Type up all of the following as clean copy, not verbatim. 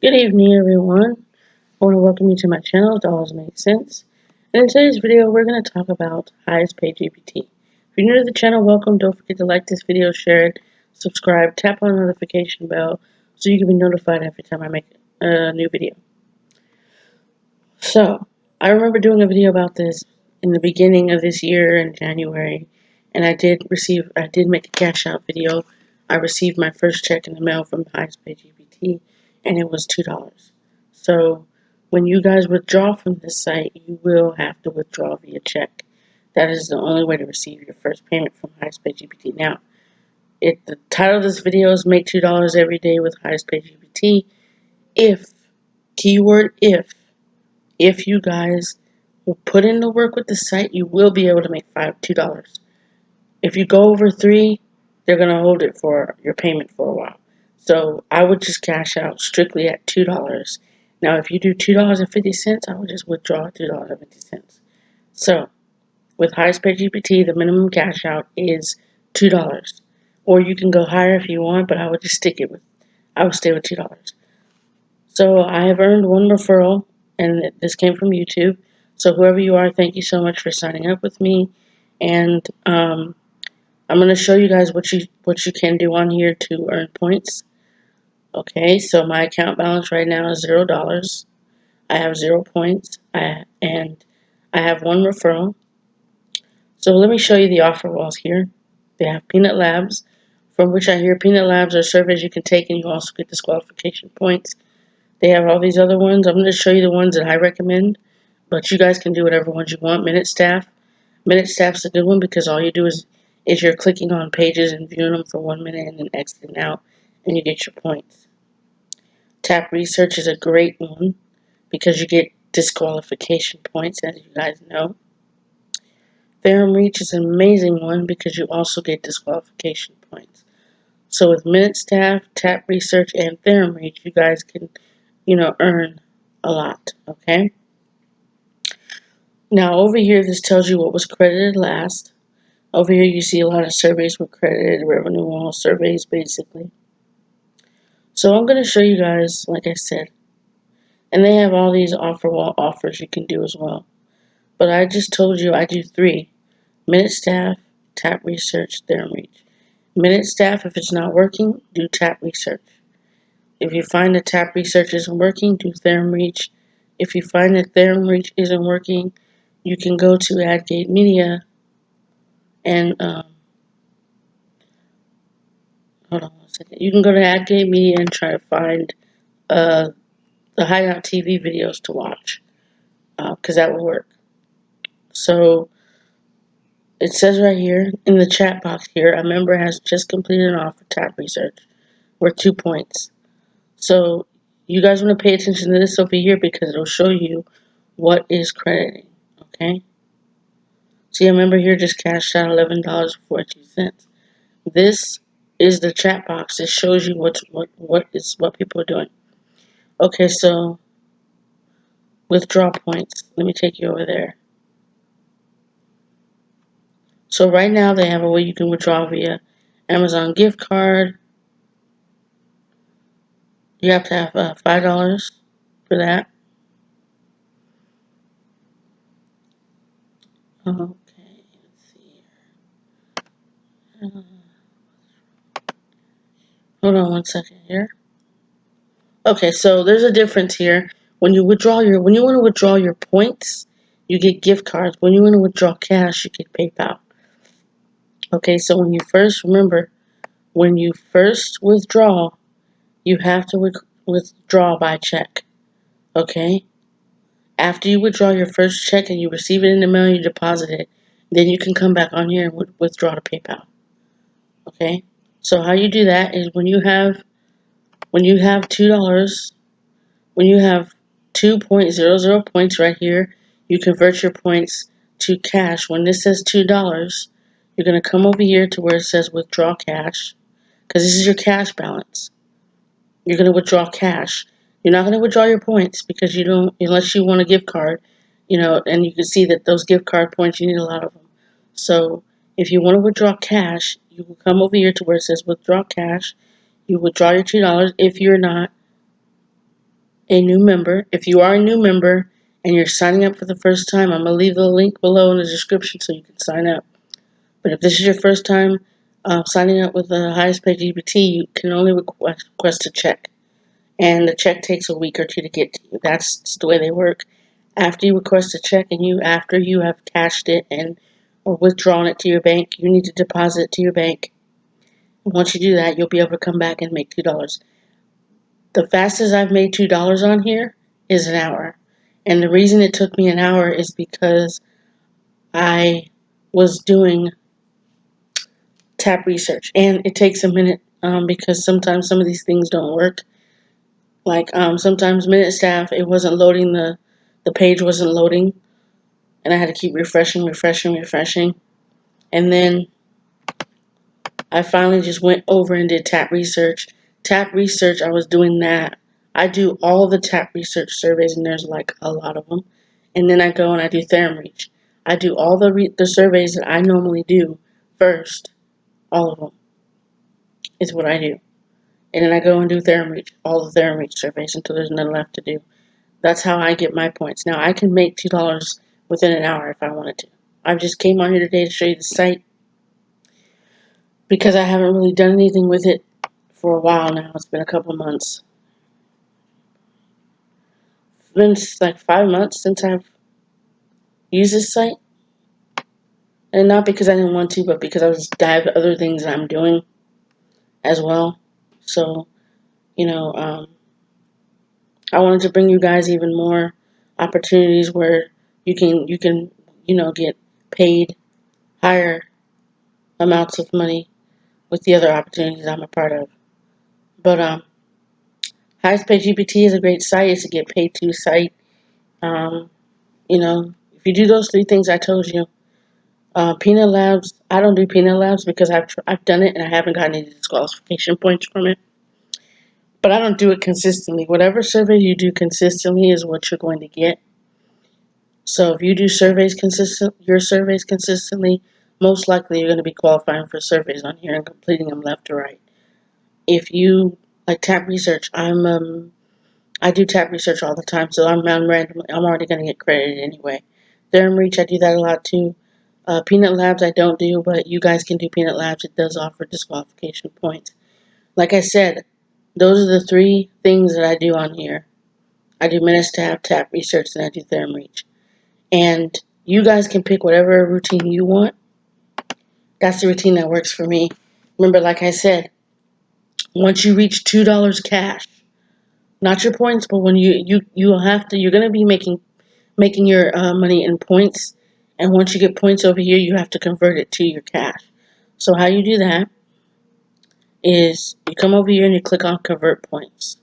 Good evening, everyone. I want to welcome you to my channel, Dollars Make Sense. And in today's video, we're going to talk about Highestpaygpt. If you're new to the channel, welcome. Don't forget to like this video, share it, subscribe, tap on the notification bell so you can be notified every time I make a new video. So, I remember doing a video about this in the beginning of this year in January, and I did make a cash out video. I received my first check in the mail from Highestpaygpt, and it was $2. So, when you guys withdraw from this site, you will have to withdraw via check. That is the only way to receive your first payment from Highestpaygpt. Now, the title of this video is Make $2 Every Day with Highestpaygpt. If, keyword if you guys will put in the work with the site, you will be able to make $2. If you go over 3, they're going to hold it for your payment for a while. So I would just cash out strictly at $2. Now, if you do $2.50, I would just withdraw $2.50. So with Highestpaygpt, the minimum cash out is $2. Or you can go higher if you want, but I would just I would stay with $2. So I have earned one referral, and this came from YouTube. So whoever you are, thank you so much for signing up with me. And I'm going to show you guys what you can do on here to earn points. Okay, so my account balance right now is $0. I have 0 points, and I have one referral. So let me show you the offer walls here. They have Peanut Labs, from which I hear Peanut Labs are surveys you can take, and you also get disqualification points. They have all these other ones. I'm going to show you the ones that I recommend, but you guys can do whatever ones you want. Minute Staff. Minute Staff's a good one because all you do is you're clicking on pages and viewing them for 1 minute and then exiting out, and you get your points. Tap Research is a great one because you get disqualification points, as you guys know. Theorem Reach is an amazing one because you also get disqualification points. So with Minute Staff, Tap Research, and Theorem Reach, you guys can earn a lot, okay? Now over here, this tells you what was credited last. Over here, you see a lot of surveys were credited, revenue wall surveys, basically. So I'm going to show you guys, like I said, and they have all these offer wall offers you can do as well. But I just told you I do 3. Minute Staff, Tap Research, Theorem Reach. Minute Staff, if it's not working, do Tap Research. If you find that Tap Research isn't working, do Theorem Reach. If you find that Theorem Reach isn't working, you can go to AdGate Media and hold on 1 second. You can go to AdGate Media and try to find the Hideout TV videos to watch, because that will work. So it says right here in the chat box here, a member has just completed an offer Tap Research worth 2 points. So you guys want to pay attention to this over here because it'll show you what is crediting. Okay. See, a member here just cashed out $11.42. This is the chat box. It shows you what people are doing. Okay, so withdraw points. Let me take you over there. So right now they have a way you can withdraw via Amazon gift card. You have to have $5 for that. Okay, let's see here. Hold on 1 second here. Okay, so there's a difference here. When you want to withdraw your points, you get gift cards. When you want to withdraw cash, you get PayPal. Okay, so when you first withdraw, you have to withdraw by check. Okay? After you withdraw your first check and you receive it in the mail, you deposit it, then you can come back on here and withdraw to PayPal. Okay? So how you do that is when you have $2, when you have 2.00 points right here, you convert your points to cash. When this says $2, you're going to come over here to where it says withdraw cash, because this is your cash balance. You're going to withdraw cash. You're not going to withdraw your points because you don't, unless you want a gift card, and you can see that those gift card points, you need a lot of them. So if you want to withdraw cash, you will come over here to where it says withdraw cash. You withdraw your $2. If you're not a new member. If you are a new member and you're signing up for the first time, I'm going to leave the link below in the description so you can sign up. But if this is your first time signing up with the Highestpaygpt, you can only request a check. And the check takes a week or two to get to you. That's just the way they work. After you request a check and after you have cashed it or withdrawn it to your bank, you need to deposit it to your bank. And once you do that, you'll be able to come back and make $2. The fastest I've made $2 on here is an hour. And the reason it took me an hour is because I was doing tap research. And it takes a minute because sometimes some of these things don't work. Like sometimes Minute Staff, it wasn't loading, the page wasn't loading. And I had to keep refreshing. And then I finally just went over and did tap research. Tap research, I was doing that. I do all the tap research surveys, and there's like a lot of them. And then I go and I do TheoremReach. I do all the surveys that I normally do first. All of them is what I do. And then I go and do TheoremReach, all the TheoremReach surveys until there's none left to do. That's how I get my points. Now, I can make $2 within an hour if I wanted to. I just came on here today to show you the site because I haven't really done anything with it for a while now. It's been a couple of months. It's been like 5 months since I've used this site. And not because I didn't want to, but because I have other things that I'm doing as well. So, I wanted to bring you guys even more opportunities where you can get paid higher amounts of money with the other opportunities I'm a part of. But Highestpaygpt is a great site. It's a get paid to site. If you do those 3 things I told you, Peanut Labs, I don't do Peanut Labs because I've done it and I haven't gotten any disqualification points from it. But I don't do it consistently. Whatever survey you do consistently is what you're going to get. So if you do your surveys consistently, most likely you're going to be qualifying for surveys on here and completing them left to right. If you like tap research, I do tap research all the time, so I'm already going to get credited anyway. TheoremReach, I do that a lot too. Peanut Labs, I don't do, but you guys can do Peanut Labs. It does offer disqualification points. Like I said, those are the 3 things that I do on here. I do Minute tap research, and I do TheoremReach. And you guys can pick whatever routine you want. That's the routine that works for me. Remember, like I said, once you reach $2 cash, not your points, but when you're gonna be making your money in points, and once you get points over here, you have to convert it to your cash. So how you do that is you come over here and you click on convert points.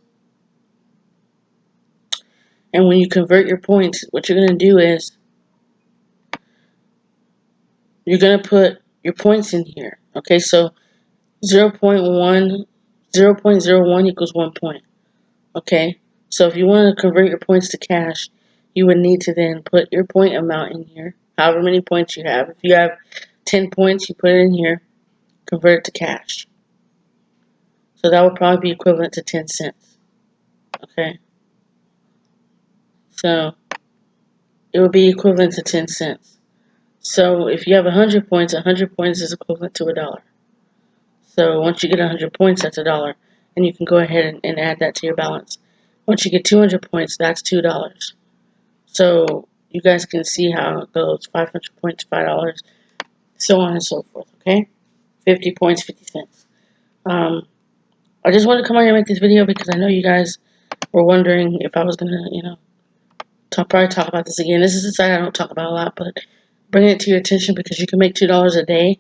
And when you convert your points, what you're gonna do is you're gonna put your points in here. Okay, so 0.01 equals 1 point. Okay, so if you want to convert your points to cash, you would need to then put your point amount in here, however many points you have. If you have 10 points, you put it in here, convert it to cash. So that would probably be equivalent to 10 cents. Okay, so it would be equivalent to 10 cents. So if you have 100 points, 100 points is equivalent to $1. So once you get 100 points, that's $1. And you can go ahead and add that to your balance. Once you get 200 points, that's $2. So you guys can see how it goes. 500 points, $5, so on and so forth, okay? 50 points, 50 cents. I just wanted to come on here and make this video because I know you guys were wondering if I was going to, probably talk about this again. This is a site I don't talk about a lot, but bringing it to your attention because you can make $2 a day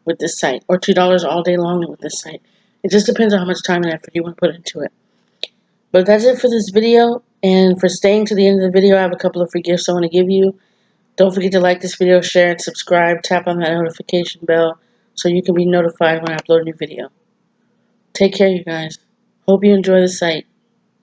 with this site, or $2 all day long with this site. It just depends on how much time and effort you want to put into it. But that's it for this video, and for staying to the end of the video, I have a couple of free gifts I want to give you. Don't forget to like this video, share it, subscribe, tap on that notification bell so you can be notified when I upload a new video. Take care, you guys. Hope you enjoy the site.